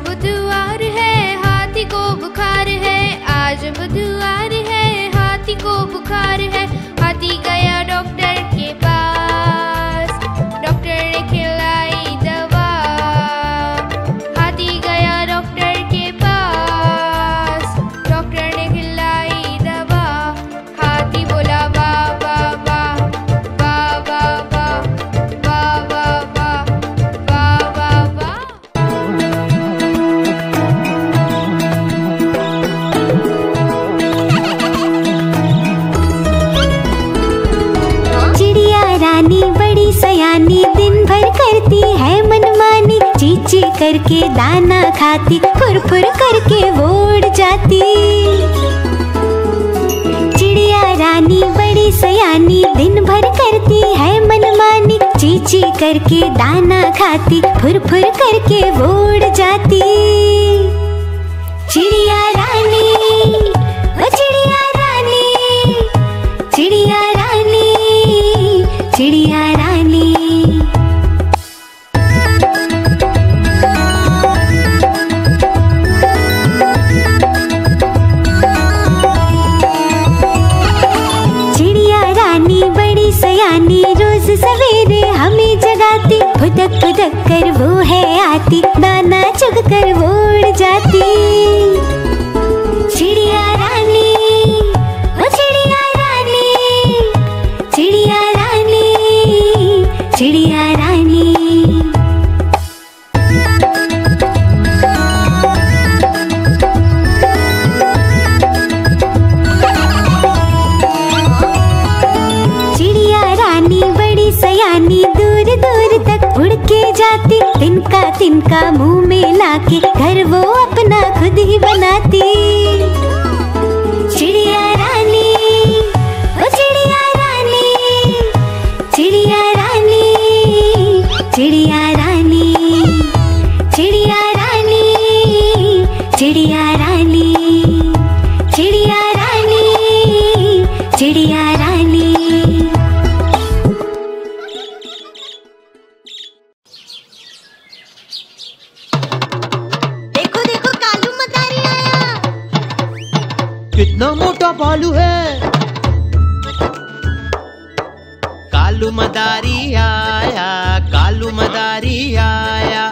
बुधवार है, हाथी को बुखार है। आज बुधवार है, हाथी को बुखार है। हाथी गया डॉक्टर के पास, डॉक्टर ने खिलाई दवा। हाथी गया डॉक्टर के पास, डॉक्टर ने खिलाई दवा। हाथी बोला वाह वाह वाह, वाह वाह वाह, वाह वाह वाह, वाह वाह वाह। चिड़िया रानी बड़ी सयानी, दिन भर करती है मनमानी। चींची करके दाना खाती, फुर फुर करके वो उड़ जाती। चिड़िया रानी बड़ी सयानी, दिन भर करती है मनमानी। चींची करके दाना खाती, फुर फुर करके वो उड़ जाती। चिड़िया रानी, ओ चिड़िया रानी, चिड़िया रानी, चिड़िया रानी। चिड़िया रानी बड़ी सयानी, रोज सवेरे हमें जगाती। फुदक फुदक कर वो है आती, दाना चुग कर वो उड़ जाती। चिड़िया रानी, ओ चिड़िया रानी, चिड़िया रानी, चिड़िया रानी। चिड़िया रानी बड़ी सयानी, दूर दूर तक उड़ के जाती। तिनका तिनका मुंह में लाके घर वो अपना खुद ही बनाती। चिड़िया रानी, ओ चिड़िया रानी, चिड़िया रानी, चिड़िया रानी, चिड़िया रानी, चिड़िया रानी, चिड़िया रानी, चिड़िया रानी। देखो देखो कालू मदारी आया। कितना मोटा भालू है। कालू मदारी आया, कालू मदारी आया।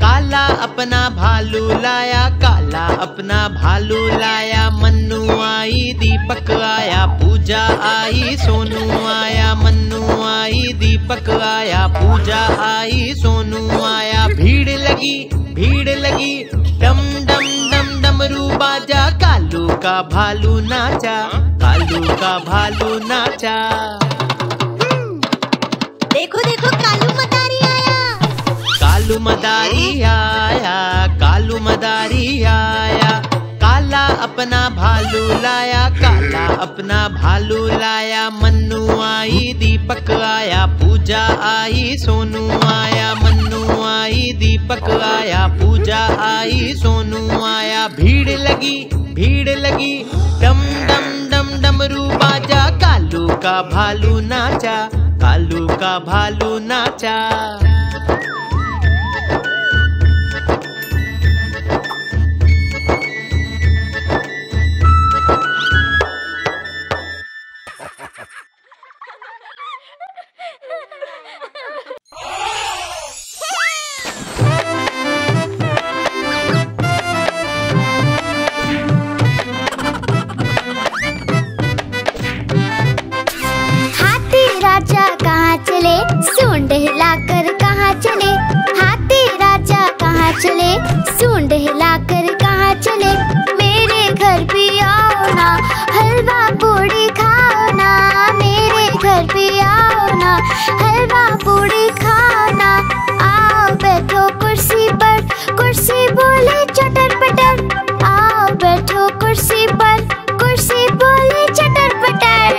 काला अपना भालू लाया, काला अपना भालू लाया। मन्नू आई, दीपक आया, पूजा आई, सोनू आया। मन्नू आई, दीपक आया, पूजा आई, सोनू आया। भीड़ लगी, भीड़ लगी, डम डम डम डमरू बाजा। कालू का भालू नाचा, कालू का भालू नाचा। देखो देखो कालू मदारी आया। कालू मदारी आया, कालू मदारी आया। काला अपना भालू लाया, काला अपना भालू लाया। मन्नू आई, दीपक आया, पूजा आई, सोनू आया। मन्नू आई, दीपक आया, पूजा आई, सोनू आया। भीड़ लगी, भीड़ लगी, डम डम डम डमरू बाजा। कालू का भालू नाचा, कालू का भालू नाचा। हाथी राजा कहाँ चले, सूंड हिलाकर कहाँ चले। हाथी राजा कहाँ चले, सूंड हिलाकर कहाँ चले। मेरे घर भी आओ ना, हलवा पूड़ी खाओ ना। मेरे घर भी आओ ना, हलवा पूड़ी खाओ ना। आओ बैठो कुर्सी पर, कुर्सी बोले चटर पटर। आओ बैठो कुर्सी पर, कुर्सी बोले चटर पटर।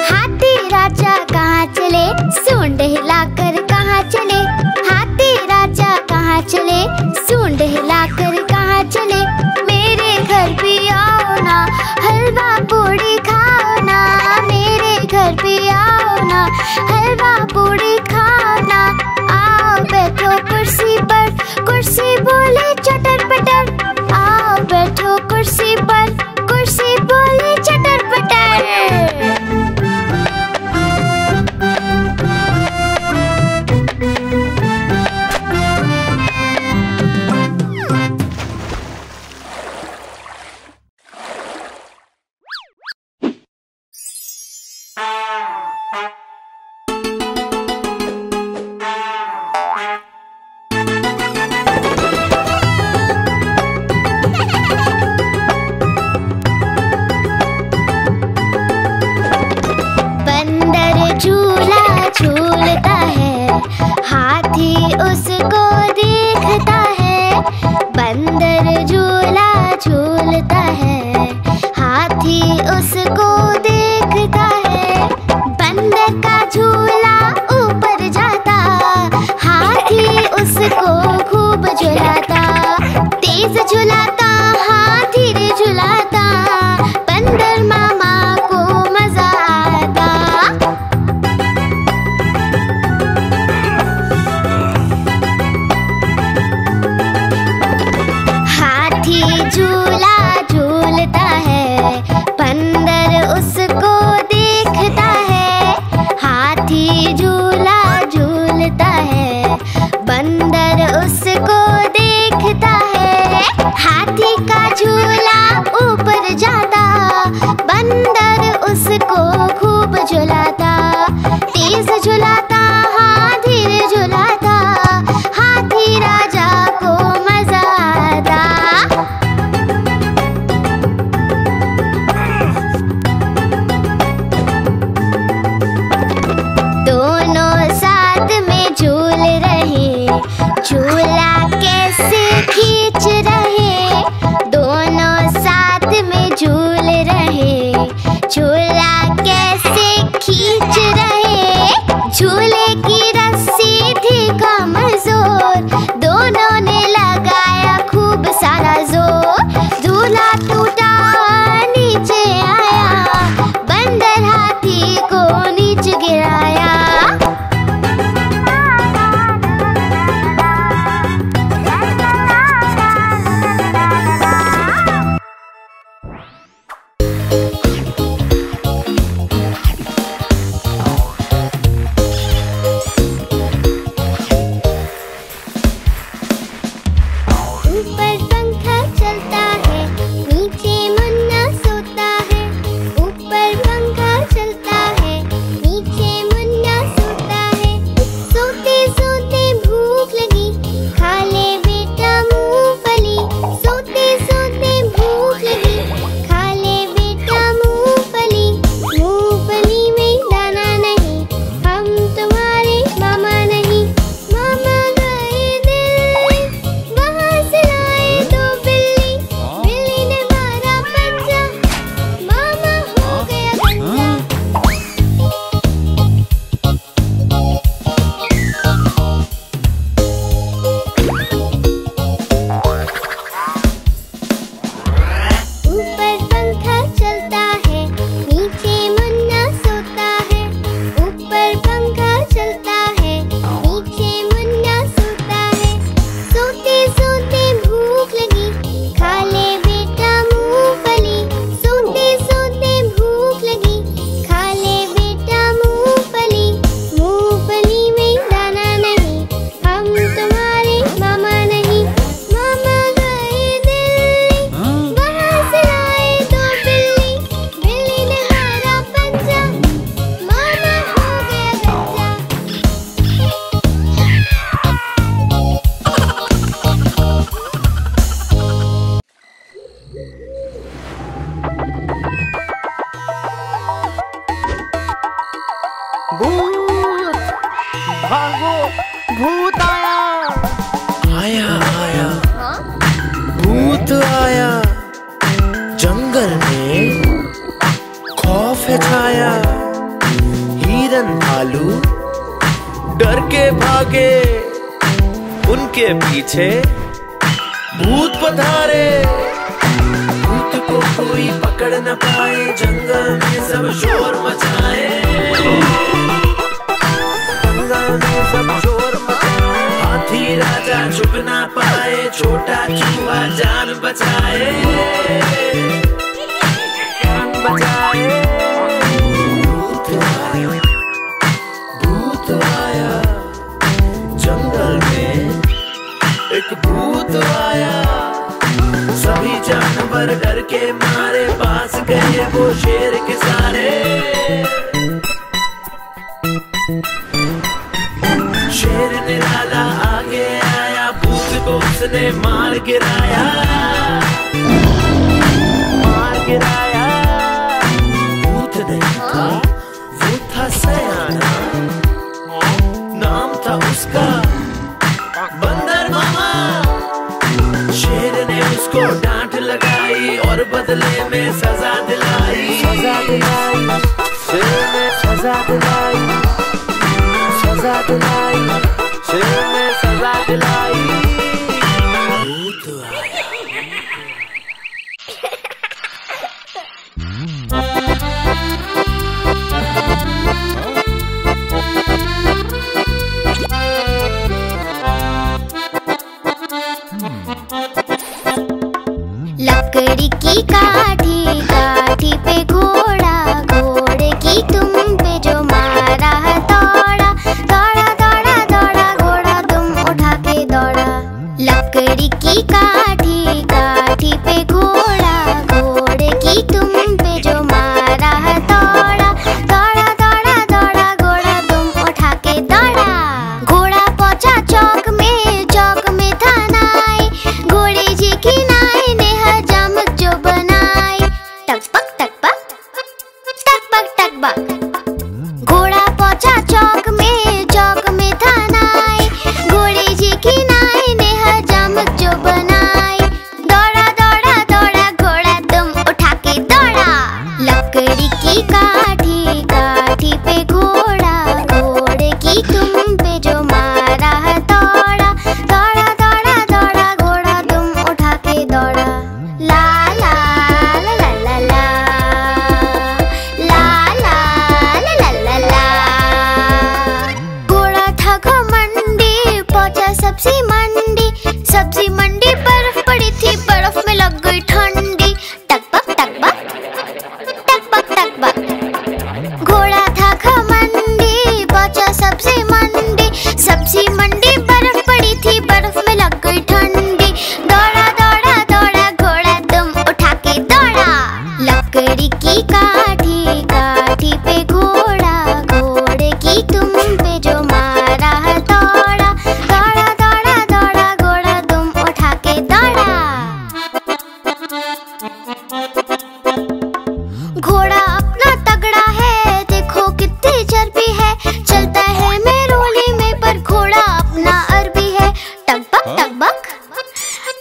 हाथी राजा कहाँ चले, सूंड हिलाकर कहाँ चले। हाथी राजा कहाँ चले, सूंड हिलाकर कहाँ चले। मेरे घर भी आओ ना, हलवा पूड़ी खाओ ना। हलवा पूड़ी खाना। आओ बैठो कुर्सी पर, कुर्सी बोले चटर पटर। आओ बैठो कुर्सी पर, कुर्सी बोले चटर पटर। बंदर झूला झूलता है, हाथी उसको देखता है। बंदर झूला झूलता है, हाथी उसको देखता है। बंदर का झूला ऊपर जाता, हाथी उसको खूब झुलाता। तेज झुलाता, हाँ धीरे झुलाता, बंदर मामा को मजा आता। हाथी झूला झूलता है, बंदर उसको देखता है। हाथी झूला झूलता है, बंदर उसको देखता है। हाथी का झूला ऊपर जाता, बंदर उसको खूब झुलाता। तेज झुलाता, हाँ धीरे झुलाता, हाथी राजा को मजा आता। दोनों साथ में झूल रहे, झूला कैसे खींच रहे। दोनों साथ में झूल रहे, झूला कैसे खींच रहे। झूले की रस्सी थी कमजोर, दोनों ने लगाया खूब सारा जोर। झूला टूटा, नीचे आया, बंदर हाथी को नीचे गिराया। ऊपर पंखा चलता है, नीचे मुन्ना सोता है। ऊपर पंखा चलता है, नीचे मुन्ना सोता है। सोते सोते भूख लगी, खा ले बेटा मूंगफली। सोते सोते भूख लगी, खा ले बेटा मूंगफली। मूंगफली में दाना नहीं, हम तुम्हारे मामा नहीं। मामा गए दिल्ली, वहाँ से लाए दो बिल्ली। बिल्ली ने मारा पंजा, मामा हो गया गंजा। ऊपर पंखा चलता है, नीचे मुन्ना सोता है। ऊपर पंखा चलता है, नीचे मुन्ना सोता है। सोते सोते भूख लगी, खा ले बेटा मूंगफली। सोते सोते भूख लगी, खा ले बेटा मूंगफली। मूंगफली में दाना नहीं, हम तुम्हारे मामा नहीं। मामा गए दिल्ली, वहाँ से लाए दो बिल्ली। बिल्ली ने मारा पंजा, मामा हो गया गंजा। भूत भागो, भूत आया। आया आया भूत आया, जंगल में खौफ है छाया। हिरन भालू डर के भागे, उनके पीछे भूत पधारे। भूत को कोई पकड़ न पाए, जंगल में सब शोर मचाए। छोटा चूहा जान बचाए, जान बचाए। भूत आया जंगल में, एक भूत आया। सभी जानवर डर के मारे पास गए वो शेर के सारे। शेर निराला आगे आया, भूत को उसने मार गिराया, मार गिराया। भूत नहीं था, वो था सयाना, नाम था उसका बंदर मामा। शेर ने उसको डांट लगाई और बदले में सजा दिलाई, सजा दिलाई। शेर ने सजा दिलाई, सजा दिलाई। शेर ने सजा दिलाई। भूत आया। लकड़ी की काठी, काठी पे घोड़ा, घोड़े की तुम पे जो मारा दौड़ा, दौड़ा दौड़ा दौड़ा घोड़ा तुम उठा के दौड़ा। लकड़ी की काठी, काठी पे घोड़ा, घोड़े की तुम पे जो मारा दौड़ा, दौड़ा दौड़ा दौड़ा घोड़ा तुम उठा के दौड़ा। घोड़ा पहुंचा चौक में, चौक में था नाई, घोड़े जी की नाई ने हजामत जो बनाई। टकपक टकपक टकपक टकपक। घोड़ा पहुंचा चौक में, चौक में था नाई, घोड़े जी की नाई ने हजामत जो बनाई। दौड़ा दौड़ा दौड़ा घोड़ा तुम उठा के दौड़ा। लकड़ी की काठी, काठी पे घोड़ा, घोड़े की तुम पे जो मारा दौड़ा, दौड़ा दौड़ा दौड़ा घोड़ा तुम उठा के दौड़ा। ला ला ला ला ला ला, ला ला ला ला ला ला। घोड़ा था घमंडी, पहुंचा सब्जी मंडी, सब्जी मंडी बर्फ पड़ी थी, बर्फ में लग गई ठंडी। टकपक टकपक टकपक टकपक। घोड़ा था घमंडी, पहुंचा सब्जी मंडी, सब्जी मंडी बर्फ पड़ी थी, बर्फ में लग गई ठंडी। दौड़ा दौड़ा दौड़ा घोड़ा तुम उठा के दौड़ा। लकड़ी की काठी, काठी पे घोड़ा, घोड़े की तुम पे जो मारा दौड़ा, दौड़ा दौड़ा दौड़ा घोड़ा तुम उठा के दौड़ा। घोड़ा अपना तगड़ा है, देखो कितनी चर्बी है, चलता है मेरोली में पर घोड़ा अपना अरबी है। टकबक टकबक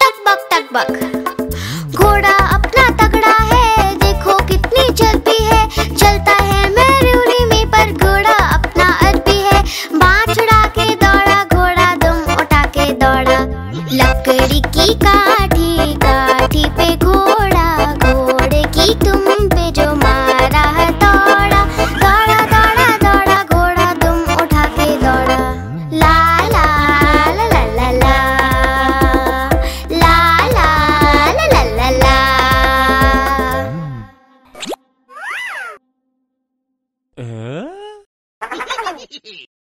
टकबक टकबक। घोड़ा अपना तगड़ा है, देखो कितनी चर्बी है, चलता है मेरोली में पर घोड़ा अपना अरबी है। बाँह चढ़ा के दौड़ा घोड़ा तुम उठा के दौड़ा। लकड़ी की काठी, काठी पे घोड़ा, घोड़े की तुम पे जो मारा दौड़ा, दौड़ा दौड़ा दौड़ा घोड़ा तुम उठा के दौड़ा। ला ला ला ला ला ला, ला ला ला ला ला ला।